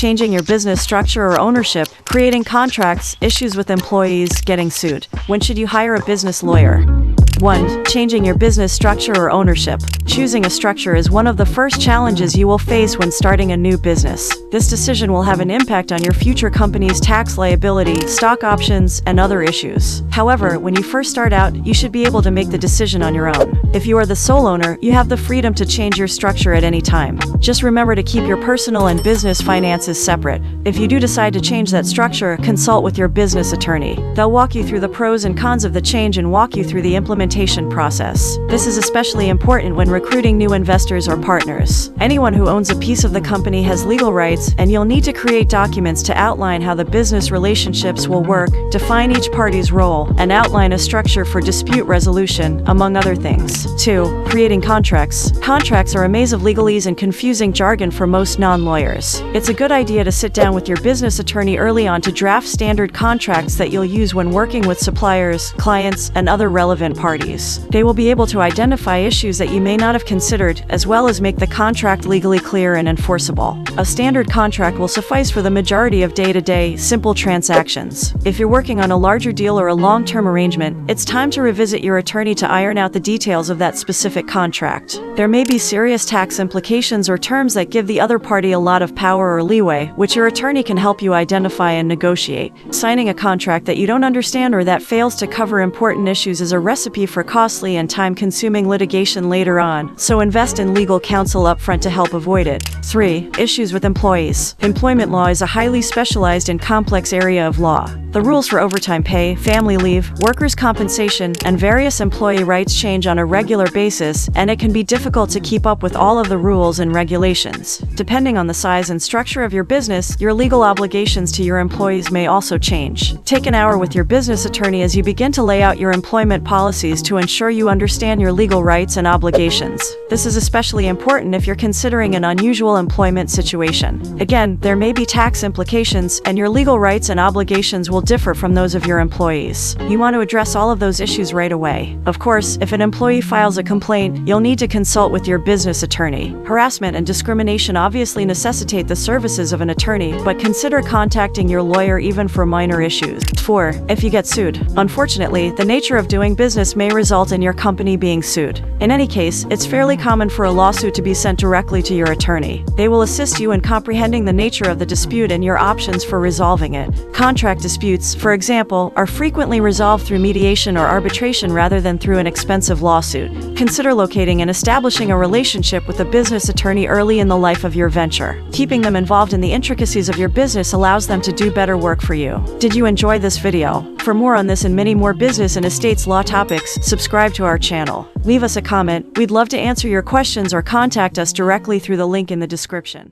changing your business structure or ownership, creating contracts, issues with employees, getting sued. When should you hire a business lawyer? 1. Changing your business structure or ownership. Choosing a structure is one of the first challenges you will face when starting a new business. This decision will have an impact on your future company's tax liability, stock options, and other issues. However, when you first start out, you should be able to make the decision on your own. If you are the sole owner, you have the freedom to change your structure at any time. Just remember to keep your personal and business finances separate. If you do decide to change that structure, consult with your business attorney. They'll walk you through the pros and cons of the change and walk you through the implementation process. This is especially important when recruiting new investors or partners. Anyone who owns a piece of the company has legal rights, and you'll need to create documents to outline how the business relationships will work, define each party's role, and outline a structure for dispute resolution, among other things. 2. Creating contracts. Contracts are a maze of legalese and confusing jargon for most non-lawyers. It's a good idea to sit down with your business attorney early on to draft standard contracts that you'll use when working with suppliers, clients, and other relevant parties. They will be able to identify issues that you may not have considered, as well as make the contract legally clear and enforceable. A standard contract will suffice for the majority of day-to-day, simple transactions. If you're working on a larger deal or a long-term arrangement, it's time to revisit your attorney to iron out the details of that specific contract. There may be serious tax implications or terms that give the other party a lot of power or leeway, which your attorney can help you identify and negotiate. Signing a contract that you don't understand or that fails to cover important issues is a recipe for costly and time-consuming litigation later on, so invest in legal counsel upfront to help avoid it. 3. Issues with employees. Employment law is a highly specialized and complex area of law. The rules for overtime pay, family leave, workers' compensation, and various employee rights change on a regular basis, and it can be difficult to keep up with all of the rules and regulations. Depending on the size and structure of your business, your legal obligations to your employees may also change. Take an hour with your business attorney as you begin to lay out your employment policies to ensure you understand your legal rights and obligations. This is especially important if you're considering an unusual employment situation. Again, there may be tax implications, and your legal rights and obligations will differ from those of your employees. You want to address all of those issues right away. Of course, if an employee files a complaint, you'll need to consult with your business attorney. Harassment and discrimination obviously necessitate the services of an attorney, but consider contacting your lawyer even for minor issues. 4. If you get sued. Unfortunately, the nature of doing business may result in your company being sued. In any case, it's fairly common for a lawsuit to be sent directly to your attorney. They will assist you in comprehending the nature of the dispute and your options for resolving it. Contract disputes, for example, are frequently resolved through mediation or arbitration rather than through an expensive lawsuit. Consider locating and establishing a relationship with a business attorney early in the life of your venture. Keeping them involved in the intricacies of your business allows them to do better work for you. Did you enjoy this video? For more on this and many more business and estates law topics, subscribe to our channel. Leave us a comment. We'd love to answer your questions or contact us directly through the link in the description.